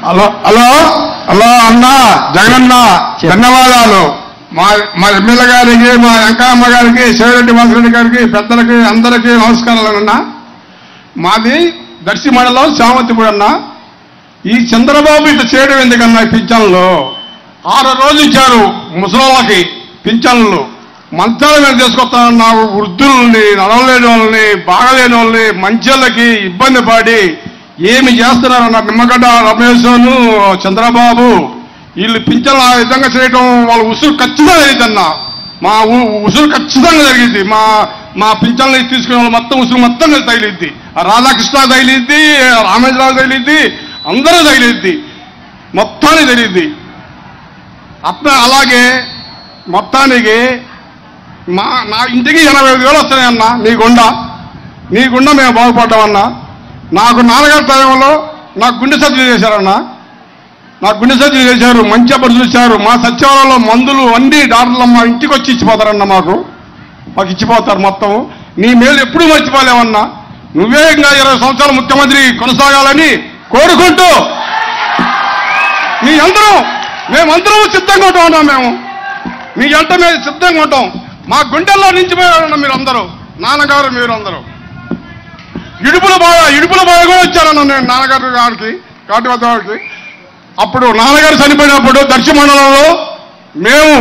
Hello hello hello అన్న జగనన్న ధన్యవాదాలు. మా ఎమ్మెల్యే గారికి, మా వెంకయ్యమ్మ గారికి, శివరెడ్డి వాసిరెడ్డి గారికి, పెద్దలకి అందరికీ నమస్కారాలన్న. మాది దర్శి మండలం శామంతిపూడి అన్న. ఈ చంద్రబాబు ఇట్లా చేయడం ఎందుకన్నా? పింఛన్లు 6 రోజులు ఇచ్చారు ముసలోళ్ళకి పింఛన్లు. మంచాల మీద తీసుకొస్తానన్నా వృద్ధుల్ని, నడవలేని వాళ్ళని, బాగలేని వాళ్ళని, మంచోళ్ళకి ఇబ్బంది పడి ఏమి చేస్తున్నారన్న నిమ్మగడ్డ రమేశ్ను చంద్రబాబు. వీళ్ళు పింఛన్లు ఆ విధంగా చేయడం వాళ్ళ ఉసురు ఖచ్చితంగా జరిగిందన్న. మా ఉసురు ఖచ్చితంగా జరిగింది. మా పింఛన్లు తీసుకునే వాళ్ళు మొత్తం ఉసురు మొత్తం తగిలిద్ది. రాధాకృష్ణ తగిలిద్ది, రామేశ్వరరావు తగిలిద్ది, అందరూ తగిలిద్ది, మొత్తానికి తగిలిద్ది. అలాగే మొత్తానికి నా ఇంటికి 85,000 వస్తున్నాయన్న. నీ గుండా మేము బాగుపడ్డామన్నా. నాకు నాన్నగారి టైంలో నాకు గుండె సర్జరీ చేశారన్న. నాకు గుండె సర్జరీ చేశారు, మంచిగా పరిశీలించారు. మా సచివాలయంలో మందులు అన్ని డాక్టర్లు మా ఇంటికి వచ్చి ఇచ్చిపోతారన్న. మాకు ఇచ్చిపోతారు మొత్తం. నీ మేలు ఎప్పుడూ మర్చిపోలేమన్నా. నువ్వే ఇంకా 20 సంవత్సరాలు ముఖ్యమంత్రి కొనసాగాలని కోరుకుంటూ మేమందరం సిద్ధంగా ఉంటాం. మేము మీ గంట మీద సిద్ధంగా ఉంటాం. మా గుండెల్లో నిలిచిపోయారన్న మీరందరూ, నాన్నగారు మీరందరూ. ఇడుపుల బాగా కూడా వచ్చారన్న నేను నాన్నగారు గారికి, కాటివద్ద గారికి. అప్పుడు నాన్నగారు చనిపోయినప్పుడు దర్శి మండలంలో మేము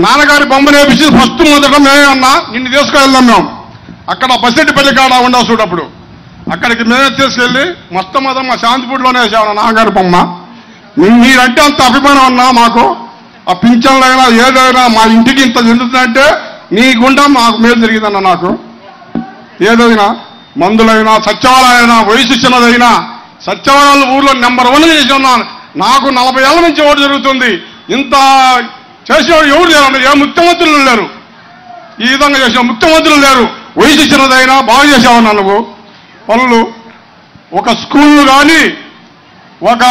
నాన్నగారి బొమ్మ నేర్పించి ఫస్ట్ మొదట మేమే అన్నా నిన్ను తీసుకువెళ్దాం. మేము అక్కడ బస్సెట్టిపల్లి కాడ ఉండవు చూడప్పుడు అక్కడికి మేమే తీసుకెళ్ళి మొత్తం మా శాంతిపూడిలోనే వేసామన్నా నాన్నగారి బొమ్మ. మీరంటే అంత అభిమానం అన్నా మాకు. ఆ పింఛన్లైనా ఏదైనా మా ఇంటికి ఇంత జరుగుతుందంటే నీ గుండా మాకు మేలు జరిగిందన్న. నాకు ఏదైనా మందులైనా, సచివాలయమైనా, వయసు చిన్నదైనా సచివాలయాలు ఊర్లో నెంబర్ 1 చేసి ఉన్నాను. నాకు 40 ఏళ్ల నుంచి ఓటు జరుగుతుంది. ఇంత చేసేవాడు ఎవరు లేరు. ఏ ముఖ్యమంత్రులు లేరు, ఈ విధంగా చేసిన ముఖ్యమంత్రులు లేరు. వయసు చిన్నదైనా బాగా చేసావన్నా నువ్వు పనులు. ఒక స్కూళ్ళు కానీ, ఒక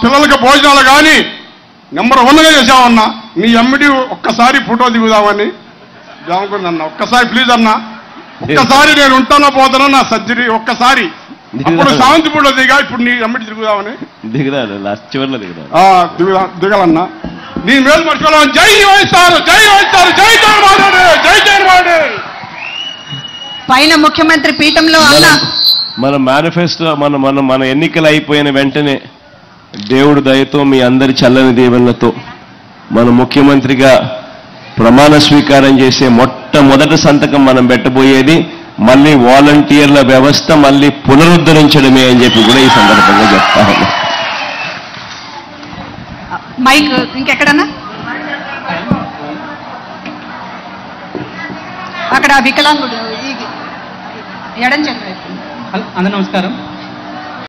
పిల్లలకి భోజనాలు కానీ నెంబర్ 1గా చేసావన్నా. నీ ఎమ్మిడి ఒక్కసారి ఫోటో దిగుదామని అనుకుందన్న. ఒక్కసారి ప్లీజ్ అన్న, ఒక్కసారి నేను ఉంటానో పోతానో నా సర్జరీ ఒక్కసారి. అప్పుడు శాంతిపూడిలో దిగా, ఇప్పుడు నీ ఎమ్మిడి తిరుగుదామని దిగాలన్నా. నీ మేలు మర్చిపోవాలని. జై వైఎస్ఆర్, జై వైఎస్ఆర్, జై జగన్మోహన్ రెడ్డి, జై జగన్మోహన్ రెడ్డి. పైన ముఖ్యమంత్రి పీఠంలో మన మేనిఫెస్టో మన ఎన్నికలు అయిపోయిన వెంటనే దేవుడు దయతో మీ అందరి చల్లని దీవెనలతో మన ముఖ్యమంత్రిగా ప్రమాణ స్వీకారం చేసే మొట్టమొదటి సంతకం మనం పెట్టబోయేది మళ్ళీ వాలంటీర్ల వ్యవస్థ మళ్ళీ పునరుద్ధరించడమే అని చెప్పి కూడా ఈ సందర్భంగా చెప్తాను. మైక్ ఇంకెక్కడన్నా అక్కడ వికలాంగుడు ఎడం చేత. అందరూ నమస్కారం.